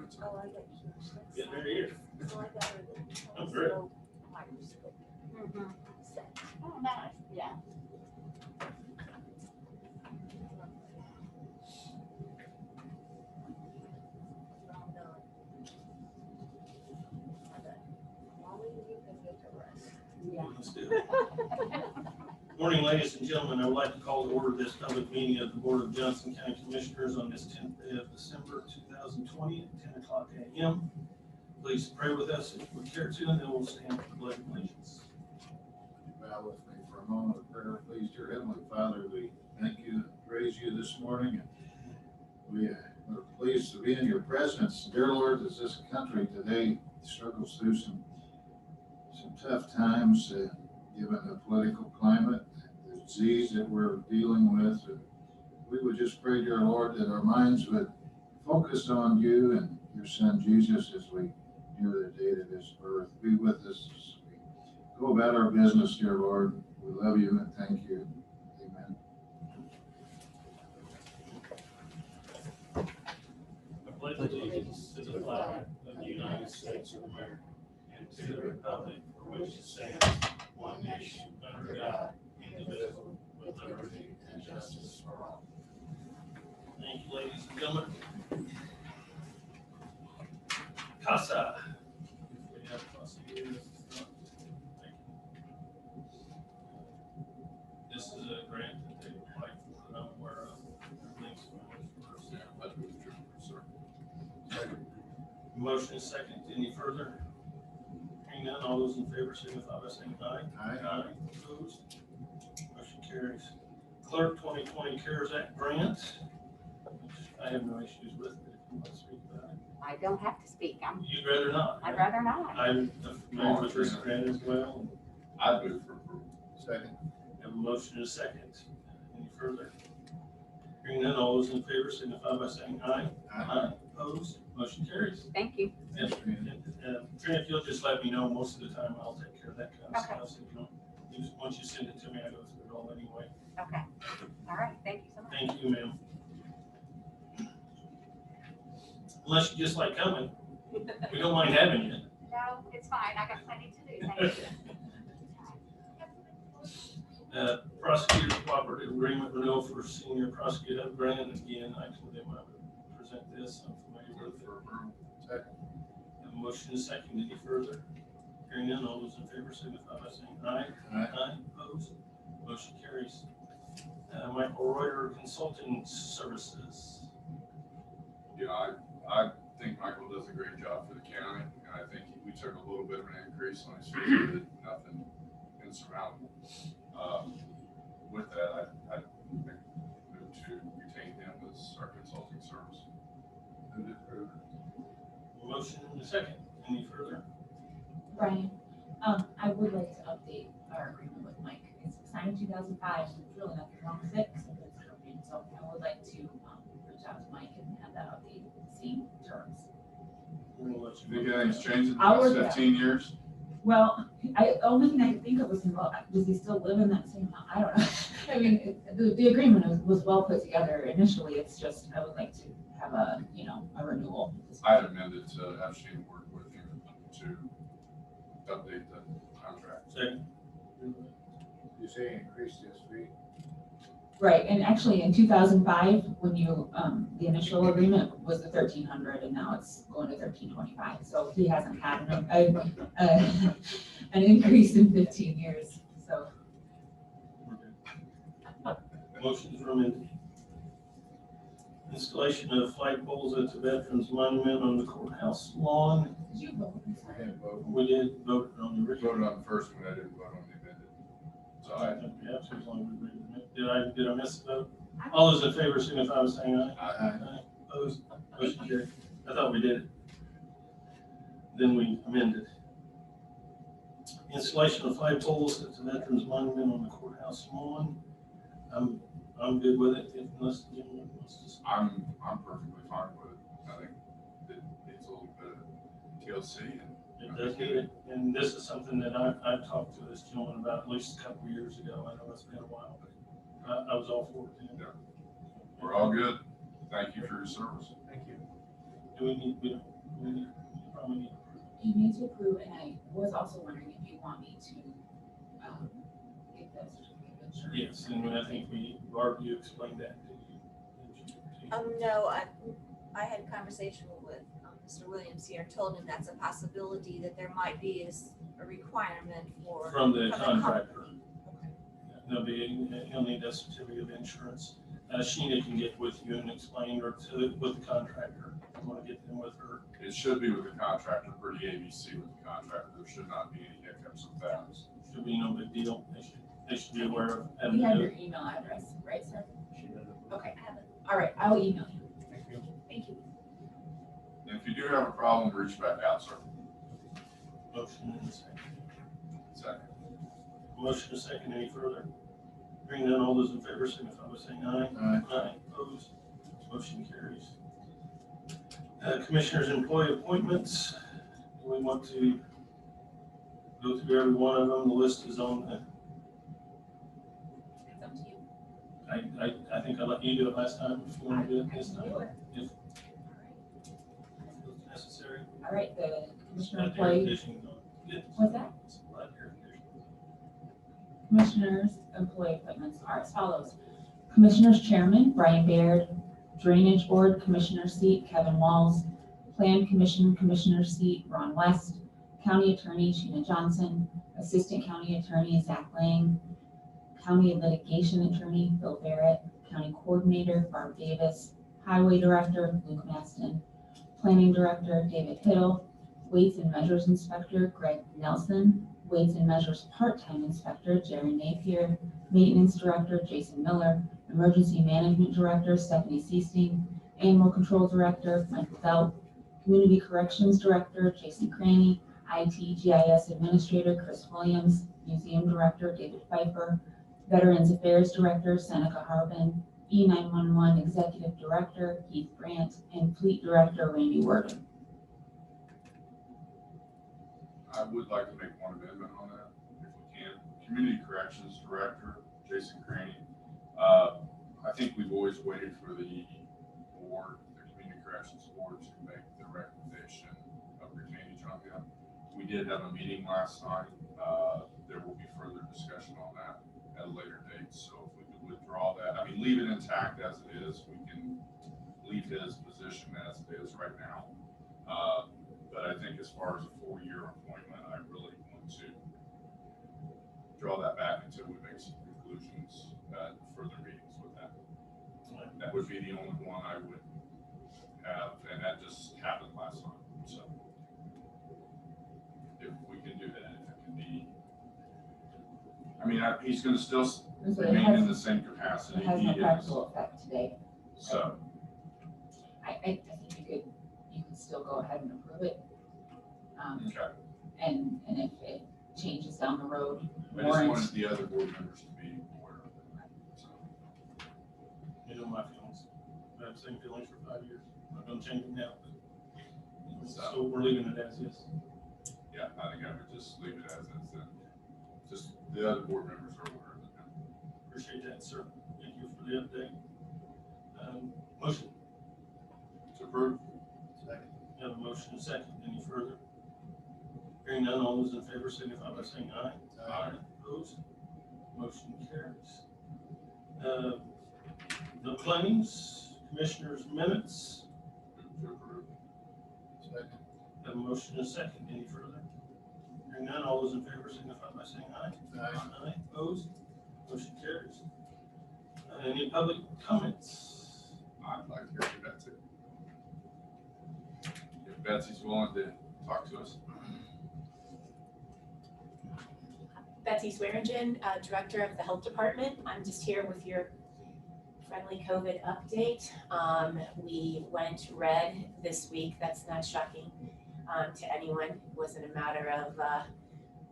It's Oh, I got you. Yeah, there he is. So I got her the Oh, great. microscope set. Oh, nice, yeah. I'm done. I'm done. Mommy, you can get the rest. Yeah. Let's do it. Morning, ladies and gentlemen. I would like to call to order this public meeting of the Board of Johnson County Commissioners on this 10th day of December 2020 at 10 o'clock a.m. Please pray with us if you would care to, and then we'll stand for the pledge of allegiance. Bow with me for a moment of prayer, please. Dear Heavenly Father, we thank you and praise you this morning. And we are pleased to be in your presence. Dear Lord, as this country today struggles through some tough times, given the political climate, the disease that we're dealing with, we would just pray, dear Lord, that our minds would focus on you and your Son Jesus as we near the date of his birth. Be with us as we go about our business, dear Lord. We love you and thank you. Amen. I pledge allegiance to the flag of the United States of America and to the republic for which it stands, one nation, under God, indivisible, with liberty and justice for all. Thank you, ladies and gentlemen. Casa. If we have Casa here, thank you. This is a grant that they applied for, that I'm aware of. Everything's going first. Yeah, that's what it's true, sir. Motion is second. Any further? Hearing none, all those in favor signify by saying aye. Aye. Opposed? Motion carries. Clerk 2020 CARES Act grant, which I have no issues with, but if you want to speak about it. I don't have to speak. You'd rather not? I'd rather not. I'm familiar with this grant as well. I move for approval. Second. Have a motion and a second. Any further? Hearing none, all those in favor signify by saying aye. Aye. Opposed? Motion carries. Thank you. Yes, Trina, if you'll just let me know, most of the time I'll take care of that kind of Okay. stuff. So once you send it to me, I go through it all anyway. Okay. All right. Thank you so much. Thank you, ma'am. Unless you just like coming, we don't mind having you. No, it's fine. I got plenty to do. Thank you. Prosecutor cooperative agreement renewal for senior prosecutor grant. Again, I told them I would present this. I'm familiar with it. For approval. Second. Have a motion and a second. Any further? Hearing none, all those in favor signify by saying aye. Aye. Opposed? Motion carries. Michael Reuter Consulting Services. Yeah, I think Michael does a great job for the county, and I think we took a little bit of an increase on his fee, but nothing insurmountable. With that, I move to retain him as our consulting service. Move it further. Motion and a second. Any further? Brian, I would like to update our agreement with Mike. It's signed in 2005, so there's really nothing wrong with it, except it's broken. So I would like to reach out to Mike and have that updated, same terms. We'll let You think anything's changed in the I'll past work it out. 15 years? Well, the only thing I could think of was, well, does he still live in that same house? I don't know. I mean, the agreement was well put together initially. It's just, I would like to have a renewal. I'd amended to have Shane work with you to update the contract. Second. You say increase this fee? Right, and actually in 2005, when you, the initial agreement was the 1,300 and now it's going to 1,325. So he hasn't had an increase in 15 years, so. Motion is amended. Installation of flagpoles at the Veterans Monument on the courthouse lawn. Did you vote? I'm We sorry. didn't vote. We did vote on the We original. voted on the first one, I didn't vote on the amended. So Yeah, so as long as we read it. Did I miss the vote? All those in favor signify by saying aye. I Opposed? Motion carried. I thought we did it. Then we amended. Installation of flagpoles at the Veterans Monument on the courthouse lawn. I'm good with it unless the gentleman wants to. I'm perfectly fine with it. I think it needs a little bit of TLC and. It does need it, and this is something that I've talked to this gentleman about at least a couple of years ago. I know it's been a while, but I was all for it. We're all good. Thank you for your service. Thank you. Do we need, We probably need You need to approve, and I was also wondering if you want me to, get the certificate of insurance. yes, and I think Barb, you explained that. No, I had a conversation with Mr. Williams here, and told him that's a possibility that there might be is a requirement for. From the from contractor. company. He'll need that certificate of insurance. Sheena can get with you and explain, or with the contractor. I want to get them with her. It should be with the contractor, pretty ABC with the contractor. There should not be any hiccups with that. Should be no big deal. They should be aware of having We to have do your it. email address, right, sir? Okay, I haven't. all right, I'll email you. Thank you. And if you do have a problem, reach back out, sir. Motion and a second. Second. Motion and a second. Any further? Hearing none, all those in favor signify by saying aye. Aye. Aye, opposed, motion carries. Commissioners' employee appointments, do we want to go through every one of them? The list is on the, It's up to you. I think I let you do it last time, if you want to do it this time. Do it. If necessary. All right, the commissioner Let the air employee, conditioning go. Good. what's that? Let the air conditioning. Commissioners' employee appointments are as follows. Commissioners Chairman, Brian Baird. Drainage Board, Commissioner seat, Kevin Walls. Plan Commission, Commissioner seat, Ron West. County Attorney, Sheena Johnson. Assistant County Attorney, Zach Lang. County Litigation Attorney, Bill Barrett. County Coordinator, Barb Davis. Highway Director, Luke Maston. Planning Director, David Hiddle. Weights and Measures Inspector, Greg Nelson. Weights and Measures Part-Time Inspector, Jerry Napier. Maintenance Director, Jason Miller. Emergency Management Director, Stephanie Seasting. Animal Control Director, Michael Delp. Community Corrections Director, Jason Craney. IT GIS Administrator, Chris Williams. Museum Director, David Pfeiffer. Veterans Affairs Director, Seneca Harbin. E911 Executive Director, Keith Brandt. And Fleet Director, Randy Worden. I would like to make one amendment on that, if we can. Community Corrections Director, Jason Craney. I think we've always waited for the board, the Community Corrections Board, to make the recommendation of retainage on him. We did have a meeting last night. There will be further discussion on that at a later date. So if we could withdraw that, I mean, leave it intact as it is. We can leave his position as it is right now. But I think as far as a 4-year appointment, I really want to draw that back until we make some conclusions at further meetings with that. That would be the only one I would have, and that just happened last time, so. If we can do that, if it can be, I mean, he's gonna still remain in the same capacity It has he no is, practical effect today. so. I think you could still go ahead and approve it. Okay, And if it changes down the road, I just warrant, wanted the other board members to be aware of it, so. You know my feelings. I have the same feelings for 5 years. I'm not gonna change them now, but so we're leaving it as is. Yeah, I think I would just leave it as is, and just the other board members are aware of it now. Appreciate that, sir. Thank you for the update. Motion. To approve? Second. Have a motion and a second. Any further? Hearing none, all those in favor signify by saying aye. Aye. Opposed? Motion carries. The claims, commissioners' minutes. To approve. Second. Have a motion and a second. Any further? Hearing none, all those in favor signify by saying aye. Aye. Opposed? Motion carries. Any public comments? I'd like to hear from Betsy. If Betsy's willing to talk to us. Betsy Swearingen, Director of the Health Department. I'm just here with your friendly COVID update. We went red this week. That's not shocking to anyone. It wasn't a matter of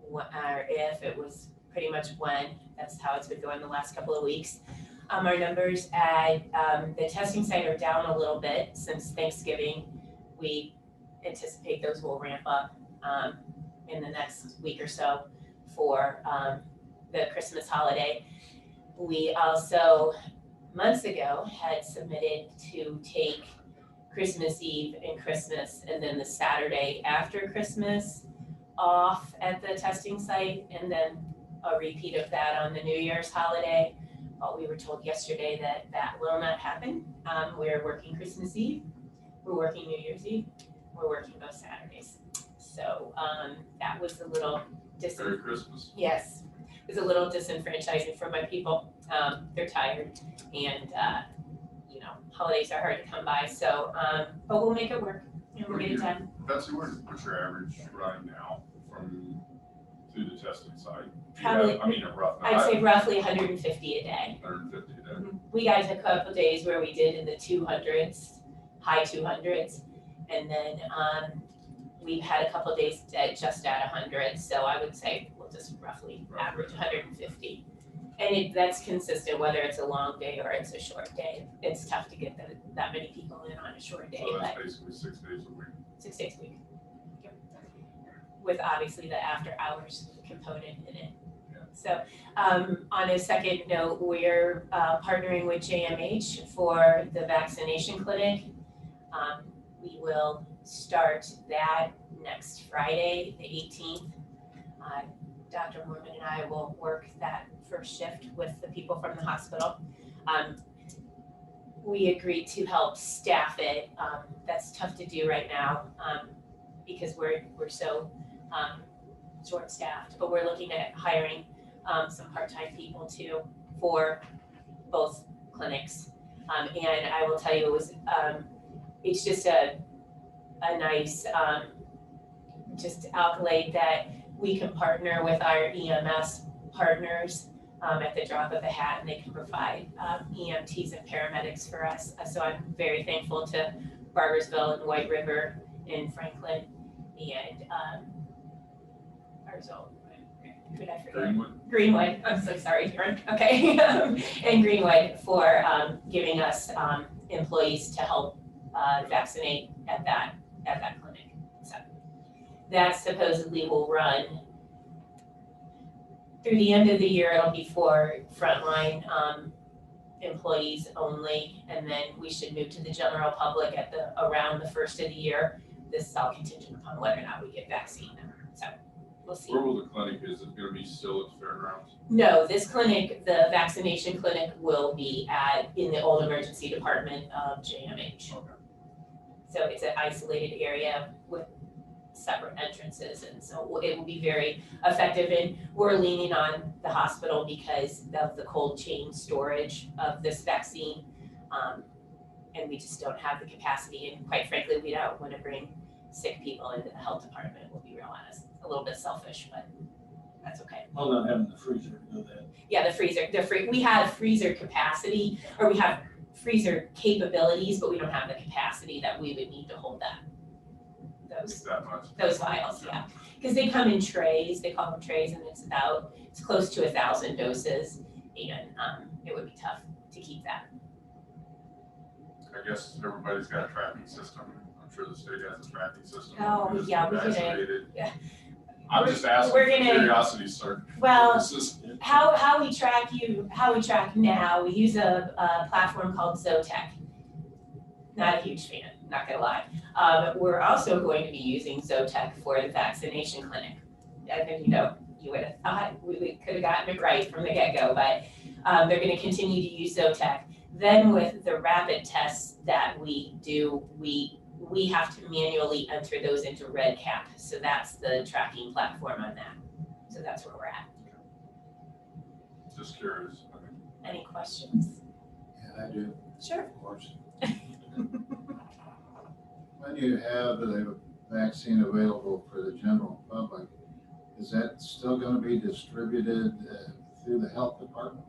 what or if, it was pretty much when. That's how it's been going the last couple of weeks. Our numbers at the testing site are down a little bit since Thanksgiving. We anticipate those will ramp up in the next week or so for the Christmas holiday. We also, months ago, had submitted to take Christmas Eve and Christmas, and then the Saturday after Christmas off at the testing site, and then a repeat of that on the New Year's holiday. But we were told yesterday that that will not happen. We're working Christmas Eve, we're working New Year's Eve, we're working both Saturdays. So that was a little Merry Christmas. Yes, it was a little disenfranchising for my people. They're tired, and you know, holidays are hard to come by. So, but we'll make it work, and we'll get it done. Betsy, what's your average run now from to the testing site? Probably, I mean, a rough. I'd say roughly 150 a day. 150 a day. We got a couple days where we did in the 200s, high 200s, and then we've had a couple days at just at 100. So I would say we'll just roughly average 150. And that's consistent whether it's a long day or it's a short day. It's tough to get that many people in on a short day, So that's but basically 6 days a week. 6 days a week. Yep. With obviously the after hours component in it. Yeah. So on a second note, we're partnering with JMH for the vaccination clinic. We will start that next Friday, the 18th. Dr. Mormon and I will work that first shift with the people from the hospital. We agreed to help staff it. That's tough to do right now because we're so short-staffed, but we're looking at hiring some part-time people too for both clinics. And I will tell you, it was it's just a nice just accolade that we can partner with our EMS partners at the drop of a hat, and they can provide EMTs and paramedics for us. So I'm very thankful to Barbersville and White River and Franklin and Arizona. Could I forget? Greenwood. I'm so sorry, Karen. Okay. And Greenwood for giving us employees to help vaccinate at that clinic. So that supposedly will run through the end of the year. It'll be for frontline employees only, and then we should move to the general public at around the first of the year. This is all contingent upon whether or not we get vaccine. So we'll see. Where will the clinic, is it gonna be still at the fairgrounds? No, this clinic, the vaccination clinic, will be in the old emergency department of JMH. Okay. So it's an isolated area with separate entrances, and so it will be very effective. And we're leaning on the hospital because of the cold chain storage of this vaccine. And we just don't have the capacity, and quite frankly, we don't want to bring sick people into the health department, we'll be real honest. A little bit selfish, but that's okay. Well, not having the freezer to do that. Yeah, we have freezer capacity, or we have freezer capabilities, but we don't have the capacity that we would need to hold It's that much. those vials, yeah. Because they come in trays, they call them trays, and it's close to 1,000 doses, and it would be tough to keep that. I guess everybody's got a tracking system. I'm sure the state has a tracking system. Oh, Who's yeah, we could, vaccinated. yeah. I'm just asking, We're gonna- curiosity, sir. Well, This is- how we track now, we use a platform called Zotec. Not a huge fan, not gonna lie. We're also going to be using Zotec for the vaccination clinic. And you would have thought we could have gotten it right from the get-go, but they're gonna continue to use Zotec. Then with the rapid tests that we do, we have to manually enter those into RedCap. So that's the tracking platform on that. So that's where we're at. Just curious. I mean, Any questions? Yeah, I do, Sure. of course. When you have the vaccine available for the general public, is that still gonna be distributed through the health department?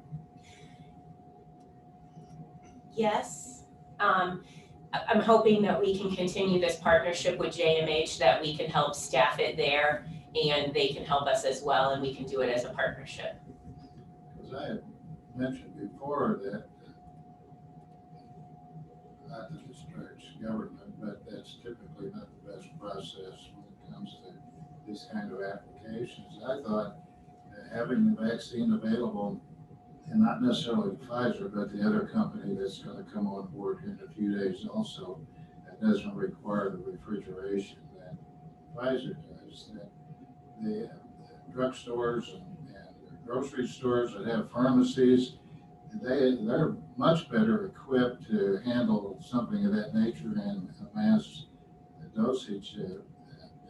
Yes. I'm hoping that we can continue this partnership with JMH, that we can help staff it there and they can help us as well, and we can do it as a partnership. Because I had mentioned before that, not to disparage government, but that's typically not the best process when it comes to this kind of applications. I thought having the vaccine available, and not necessarily Pfizer, but the other company that's gonna come on board in a few days also, doesn't require the refrigeration that Pfizer does, that the drugstores and grocery stores that have pharmacies, they're much better equipped to handle something of that nature and mass dosage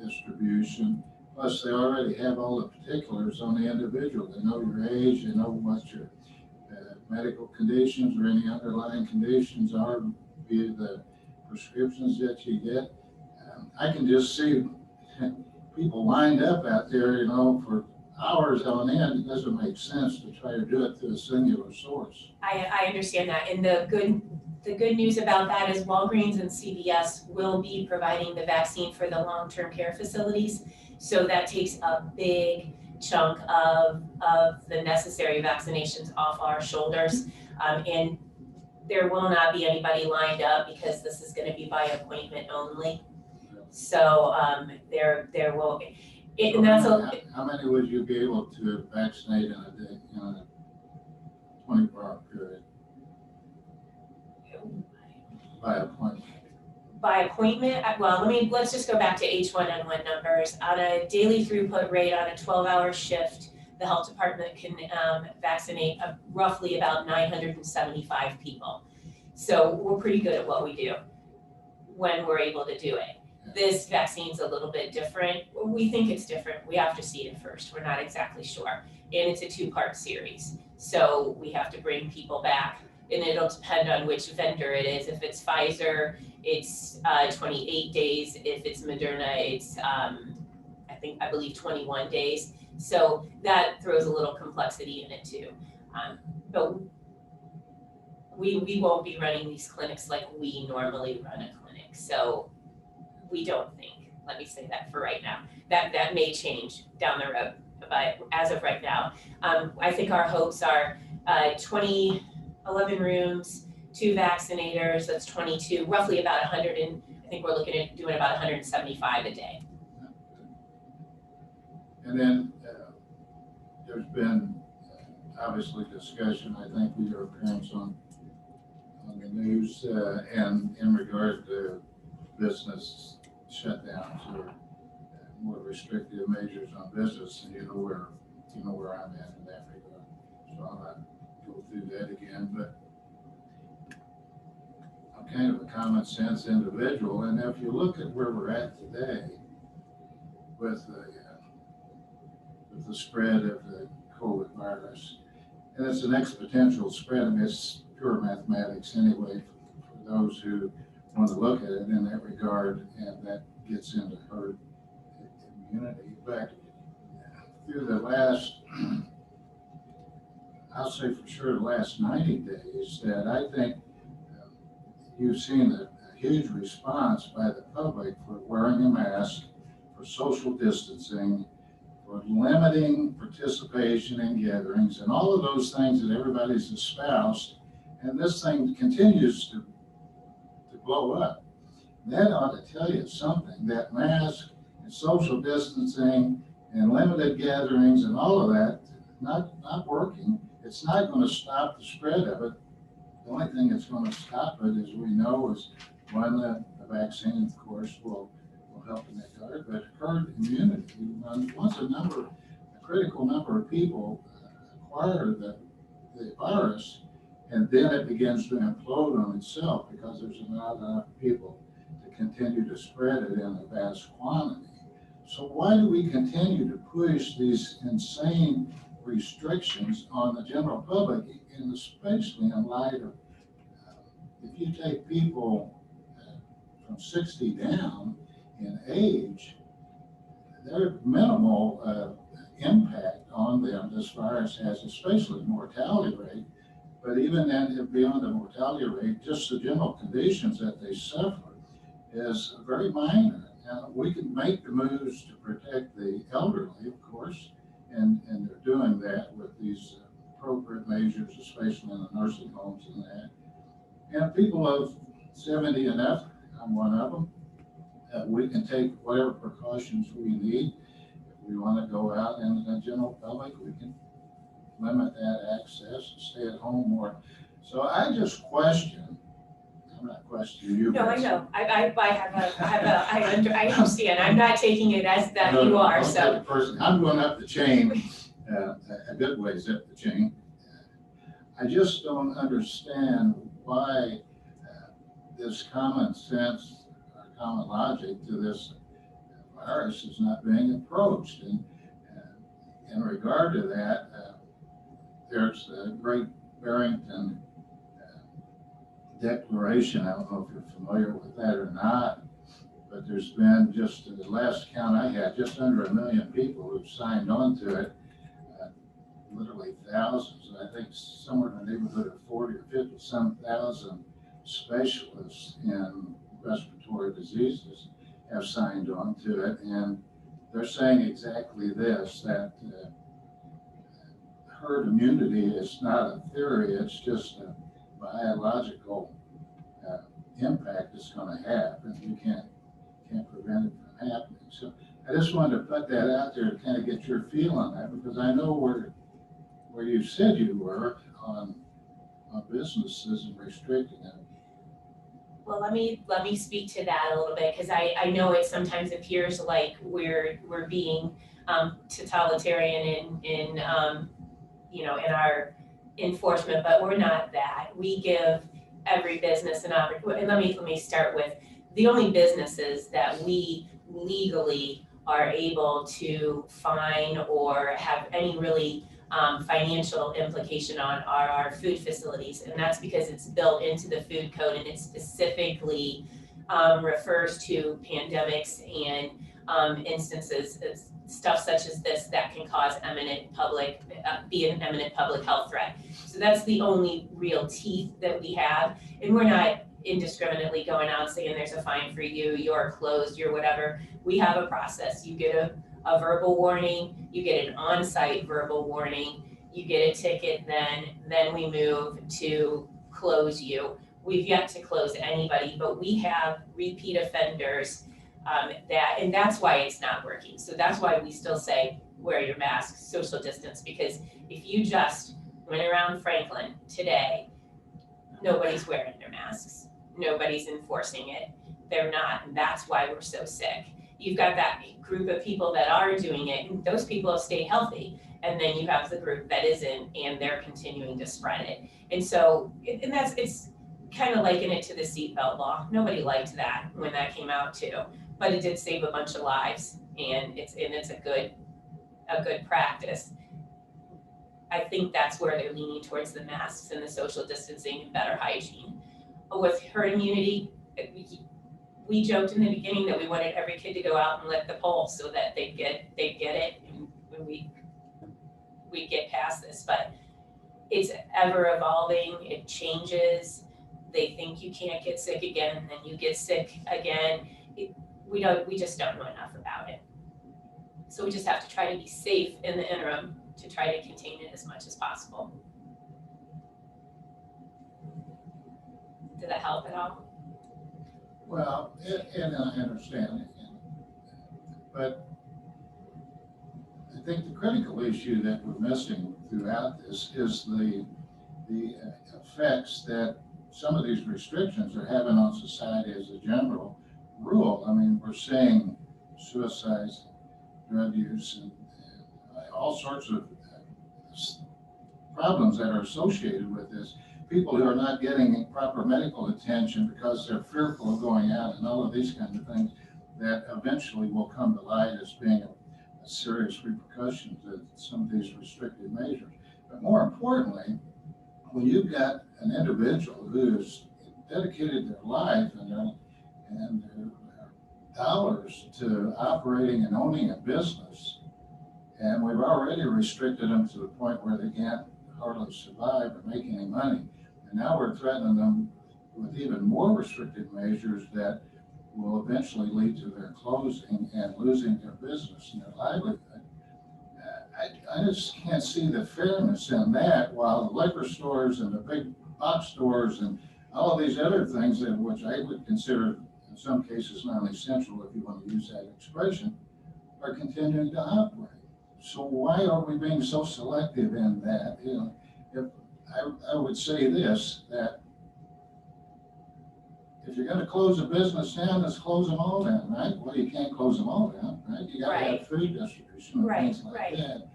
distribution. Plus, they already have all the particulars on the individual. They know your age, they know what your medical conditions or any underlying conditions are, via the prescriptions that you get. I can just see people lined up out there, for hours on end. It doesn't make sense to try to do it through a singular source. I understand that, and the good news about that is Walgreens and CVS will be providing the vaccine for the long-term care facilities. So that takes a big chunk of the necessary vaccinations off our shoulders. And there will not be anybody lined up because this is gonna be by appointment only. So there will, and that's How many would you be able to vaccinate in a day, in a 24-hour period? By appointment? by appointment, well, let's just go back to H1N1 numbers. On a daily throughput rate on a 12-hour shift, the health department can vaccinate roughly about 975 people. So we're pretty good at what we do when we're able to do it. This vaccine's a little bit different. We think it's different. We have to see it first. We're not exactly sure. And it's a 2-part series. So we have to bring people back, and it'll depend on which vendor it is. If it's Pfizer, it's 28 days. If it's Moderna, it's I believe 21 days. So that throws a little complexity in it too. But we won't be running these clinics like we normally run a clinic. So we don't think, let me say that for right now. That may change down the road, but as of right now, I think our hopes are 11 rooms, 2 vaccinators, that's 22, roughly about 100, and I think we're looking at doing about 175 a day. And then there's been obviously discussion, I think, with your appearance on the news and in regard to business shutdowns or more restrictive measures on business, and you know where I'm at in that regard. So I'll not go through that again, but I'm kind of a common sense individual, and if you look at where we're at today with the spread of the COVID virus, and it's an exponential spread. I mean, it's pure mathematics anyway for those who want to look at it in that regard, and that gets into herd immunity. But through the last, I'll say for sure the last 90 days, that I think you've seen a huge response by the public for wearing a mask, for social distancing, for limiting participation in gatherings, and all of those things that everybody's espoused. And this thing continues to blow up. That ought to tell you something, that mask and social distancing and limited gatherings and all of that, not working. It's not going to stop the spread of it. The only thing that's going to stop it, as we know, is one, the vaccine, of course, will help in that regard, but herd immunity. Once a critical number of people acquire the virus, and then it begins to implode on itself because there's not enough people to continue to spread it in a vast quantity. So why do we continue to push these insane restrictions on the general public, and especially in light of if you take people from 60 down in age, there's minimal impact on them this virus has, especially mortality rate. But even then, beyond the mortality rate, just the general conditions that they suffer is very minor. Now, we can make the moves to protect the elderly, of course, and they're doing that with these appropriate measures, especially in the nursing homes and that. And people of 70 and up, I'm one of them, we can take whatever precautions we need. If we want to go out in the general public, we can limit that access and stay at home more. So I just question I'm not questioning you. No, I but- know, I understand, I'm not taking it as that No, you no, are, don't so. take it personally. I'm going up the chain, a good ways up the chain. I just don't understand why this common sense, common logic to this virus is not being approached. And in regard to that, there's the Great Barrington Declaration. I don't know if you're familiar with that or not, but there's been, just the last count I had, just under 1 million people who've signed on to it. Literally thousands, I think somewhere in the neighborhood of 40 or 50 some thousand specialists in respiratory diseases have signed on to it, and they're saying exactly this, that herd immunity is not a theory, it's just a biological impact it's going to have, and you can't prevent it from happening. So I just wanted to put that out there to kind of get your feel on that, because I know where you said you were on businesses and restricting it. Well, let me speak to that a little bit, because I know it sometimes appears like we're being totalitarian in in our enforcement, but we're not that. We give every business an opportunity, and let me start with, the only businesses that we legally are able to fine or have any really financial implication on are our food facilities, and that's because it's built into the food code, and it specifically refers to pandemics and instances of stuff such as this that can cause be an imminent public health threat. So that's the only real teeth that we have, and we're not indiscriminately going out saying there's a fine for you, you're closed, you're whatever. We have a process. You get a verbal warning, you get an on-site verbal warning, you get a ticket, then we move to close you. We've yet to close anybody, but we have repeat offenders and that's why it's not working. So that's why we still say wear your mask, social distance, because if you just went around Franklin today, nobody's wearing their masks, nobody's enforcing it, they're not, and that's why we're so sick. You've got that group of people that are doing it, and those people have stayed healthy. And then you have the group that isn't, and they're continuing to spread it. And so, it's kind of liken it to the seatbelt law. Nobody liked that when that came out too, but it did save a bunch of lives, and it's a good practice. I think that's where they're leaning towards the masks and the social distancing and better hygiene. With herd immunity, we joked in the beginning that we wanted every kid to go out and lick the pulse so that they'd get it, and when we get past this, but it's ever evolving, it changes. They think you can't get sick again, and then you get sick again. We just don't know enough about it. So we just have to try to be safe in the interim to try to contain it as much as possible. Did that help at all? Well, and I understand it, but I think the critical issue that we're missing throughout this is the effects that some of these restrictions are having on society as a general rule. I mean, we're seeing suicides, drug use, and all sorts of problems that are associated with this. People who are not getting proper medical attention because they're fearful of going out, and all of these kinds of things that eventually will come to light as being a serious repercussion to some of these restrictive measures. But more importantly, when you've got an individual who has dedicated their life and their dollars to operating and owning a business, and we've already restricted them to the point where they can't hardly survive or make any money, and now we're threatening them with even more restrictive measures that will eventually lead to their closing and losing their business and their livelihood. I just can't see the fairness in that, while the liquor stores and the big box stores and all of these other things, which I would consider in some cases non-essential, if you want to use that expression, are continuing to operate. So why are we being so selective in that? You know, if I would say this, that if you're gonna close a business down, let's close them all down, right? Well, you can't close them all down, right? You gotta Right. have food distribution and Right, things like right. that.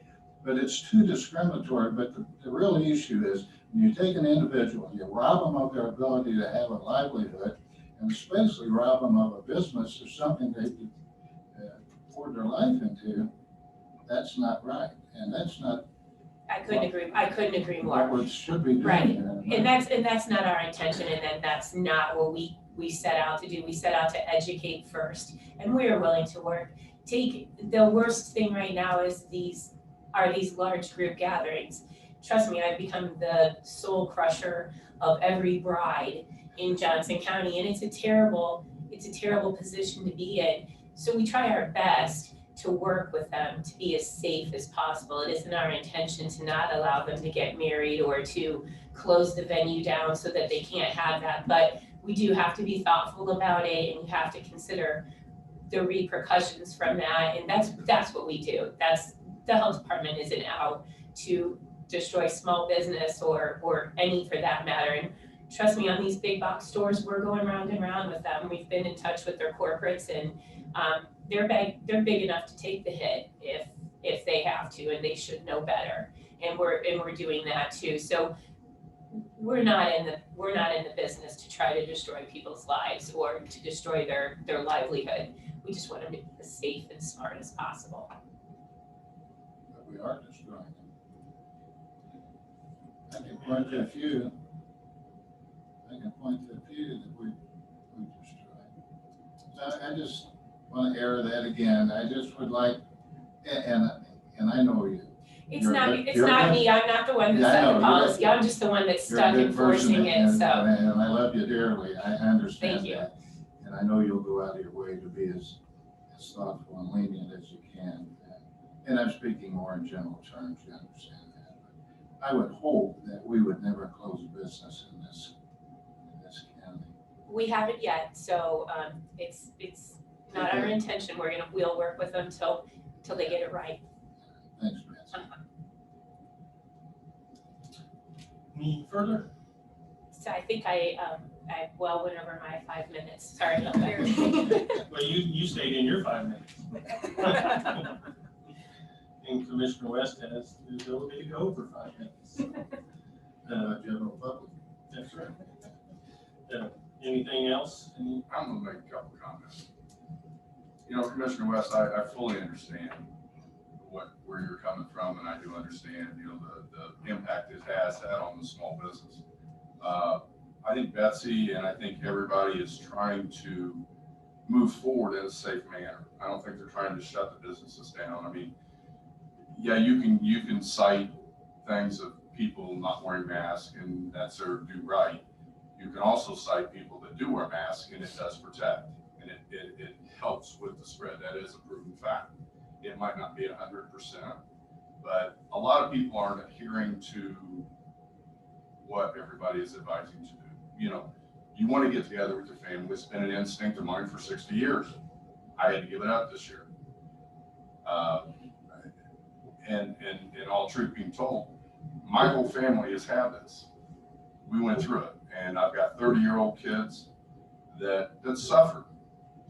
But it's too discriminatory, but the real issue is, when you take an individual, you rob them of their ability to have a livelihood, and especially rob them of a business or something they could pour their life into, that's not right, and that's not I couldn't agree more. what we should be doing. Right. here. And that's not our intention, and then that's not what we set out to do. We set out to educate first, and we are willing to work. The worst thing right now is these large group gatherings. Trust me, I've become the soul crusher of every bride in Johnson County, and it's a terrible position to be in. So we try our best to work with them to be as safe as possible. It isn't our intention to not allow them to get married or to close the venue down so that they can't have that, but we do have to be thoughtful about it, and you have to consider the repercussions from that, and that's what we do. The health department isn't out to destroy small business or any for that matter. And trust me, on these big box stores, we're going round and round with them. We've been in touch with their corporates, and they're big enough to take the hit if they have to, and they should know better. And we're doing that too. So we're not in the business to try to destroy people's lives or to destroy their livelihood. We just want them to be as safe and smart as possible. But we are destroying them. I can point to a few that we destroy. I just want to air that again. I just would like, and I know you. It's You're not good- it's you're not good. me. I'm not the one that Yeah, I set know, the you're policy. good. I'm just the one that's You're a stuck good person, enforcing it. So and I love you dearly. I understand Thank you. that. And I know you'll go out of your way to be as thoughtful and lenient as you can. And I'm speaking more in general terms, you understand that. But I would hope that we would never close a business in this county. we haven't yet. So it's not our intention. We'll work with them till they get it right. Thanks, Nancy. Any further? So I think I well went over my 5 minutes. Sorry about that. Well, you stayed in your 5 minutes. And Commissioner West has the ability to go over 5 minutes. General public. That's right. Anything else? I'm gonna make a couple comments. You know, Commissioner West, I fully understand where you're coming from, and I do understand, you know, the impact it has had on the small business. I think Betsy and I think everybody is trying to move forward in a safe manner. I don't think they're trying to shut the businesses down. I mean, yeah, you can cite things of people not wearing masks, and that's their due right. You can also cite people that do wear masks, and it does protect, and it helps with the spread. That is a proven fact. It might not be 100%, but a lot of people aren't adhering to what everybody is advising to do. You know, you want to get together with your family. It's been an instinct of mine for 60 years. I had to give it up this year. And in all truth being told, my whole family has had this. We went through it, and I've got 30-year-old kids that suffered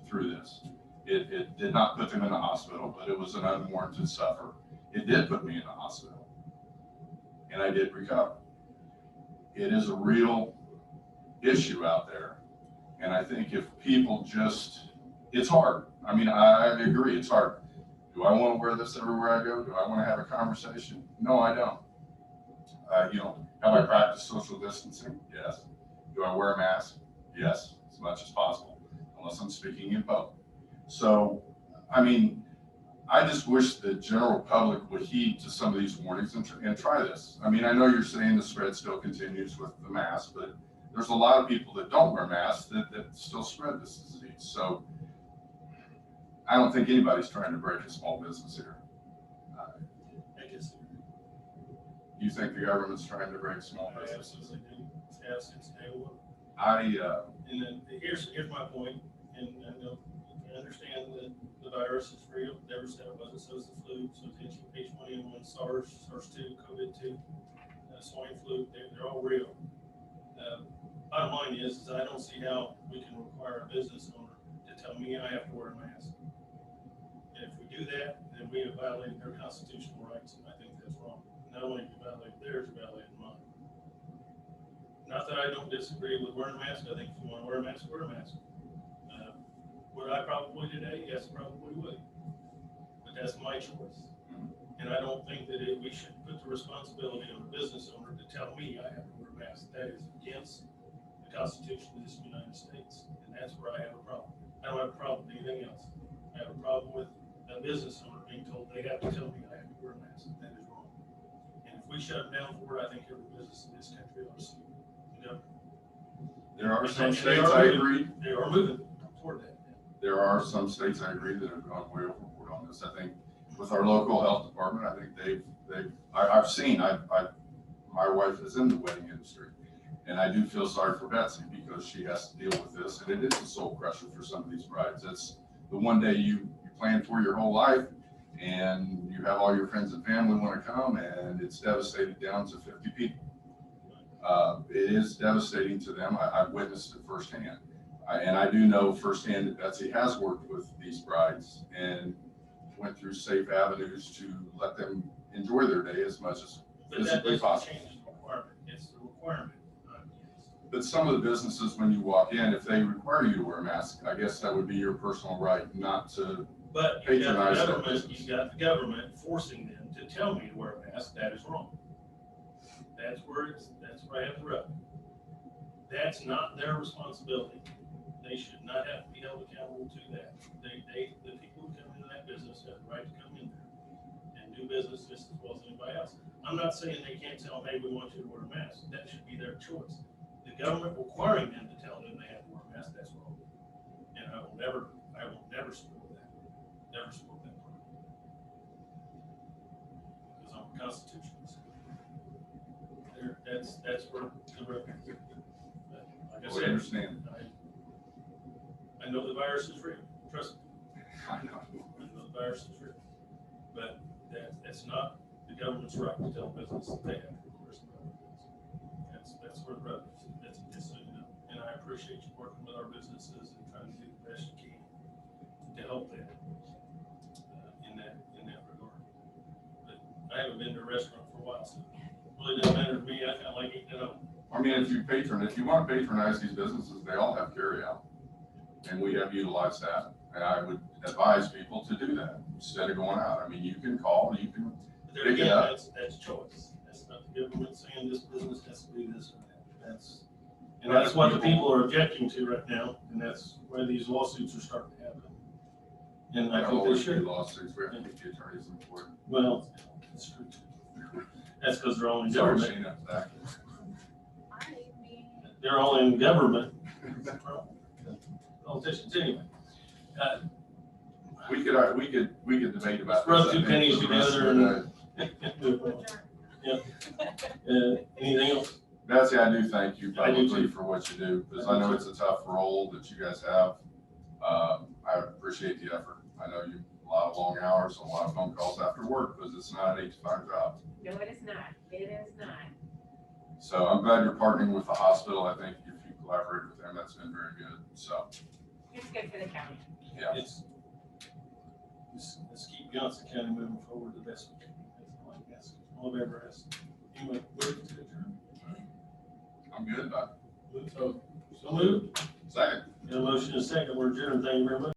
through this. It did not put them in the hospital, but it was an unwarranted suffer. It did put me in the hospital, and I did recover. It is a real issue out there, and I think if people it's hard. I mean, I agree, it's hard. Do I want to wear this everywhere I go? Do I want to have a conversation? No, I don't. You know, have I practiced social distancing? Yes. Do I wear a mask? Yes, as much as possible, unless I'm speaking in public. So, I mean, I just wish the general public would heed to some of these warnings and try this. I mean, I know you're saying the spread still continues with the mask, but there's a lot of people that don't wear masks that still spread this disease. So I don't think anybody's trying to break a small business here. I guess. You think the government's trying to break small businesses? Yes, it's day one. And then here's my point, and I know I understand that the virus is real. Never said it wasn't. So is the flu. So is H1N1, SARS, SARS2, COVID2, swine flu. They're all real. Bottom line is I don't see how we can require a business owner to tell me I have to wear a mask. And if we do that, then we have violated their constitutional rights, and I think that's wrong. Not only do we violate theirs, we violate mine. Not that I don't disagree with wearing a mask. I think if you want to wear a mask, wear a mask. Would I probably today? Yes, probably would. But that's my choice. And I don't think that we should put the responsibility on the business owner to tell me I have to wear a mask. That is against the Constitution of this United States. And that's where I have a problem. I don't have a problem with anything else. I have a problem with a business owner being told they have to tell me I have to wear a mask. That is wrong. And if we shut them down for it, I think every business in this country ought to see it. You know? There are some And states, I agree. They are moving toward that. There are some states, I agree, that have gone way overboard on this. I think with our local health department, I think I've seen, my wife is in the wedding industry. And I do feel sorry for Betsy because she has to deal with this. And it is a soul crusher for some of these brides. It's the one day you plan for your whole life and you have all your friends and family want to come and it's devastated down to 50 people. It is devastating to them. I've witnessed it firsthand. And I do know firsthand that Betsy has worked with these brides and went through safe avenues to let them enjoy their day as much as physically possible. Change the requirement. It's the requirement. But some of the businesses, when you walk in, if they require you to wear a mask, I guess that would be your personal right not to. But patronize that you business. got the government forcing them to tell me to wear a mask. That is wrong. That's where I have the rub. That's not their responsibility. They should not have to be held accountable to that. The people who come into that business have the right to come in there and do business just as well as anybody else. I'm not saying they can't tell them, hey, we want you to wear a mask. That should be their choice. The government requiring them to tell them they have to wear a mask, that's wrong. And I will never support that. Never support that part. Because I'm a constitutionalist. That's where the rub is. But like I We said, understand. I know the virus is real. Trust me. I know. I know the virus is real. But that's not the government's right to tell business that they have to wear some. That's where the rub is. That's just so you know. And I appreciate you working with our businesses and trying to do the best you can to help them in that regard. But I haven't been to a restaurant for a while, so it really doesn't matter to me. I kind of like eating at home. I mean, if you want to patronize these businesses, they all have carry out. And we have utilized that. And I would advise people to do that instead of going out. I mean, you can call, you can But there pick it again, up. that's choice. That's not the government saying this business has to do this or that. That's what the people are objecting to right now, and that's where these lawsuits are starting to happen. And I There think they always be should. lawsuits. We have to get the attorneys in court. Well, that's true too. That's because they're only in Sorry, government. Shana, back. They're only in government. Politicians anyway. We could debate about this. Rub I two think, pennies for the rest together of the and. day. Anything else? Betsy, I do thank you I do publicly too. for what you do, because I know it's a tough role that you guys have. I appreciate the effort. I know you, a lot of long hours, a lot of phone calls after work, because it's not an 8 to 5 job. No, it is not. It is not. So I'm glad you're partnering with the hospital. I think if you collaborate with them, that's been very good. So, It's good for the county. yeah. Let's keep Johnson County moving forward the best we can. That's all I guess. All I've ever asked. Anyway, move to adjourn. I'm good, but So moved. second. Got a motion and a second. We're adjourned. Thank you very much.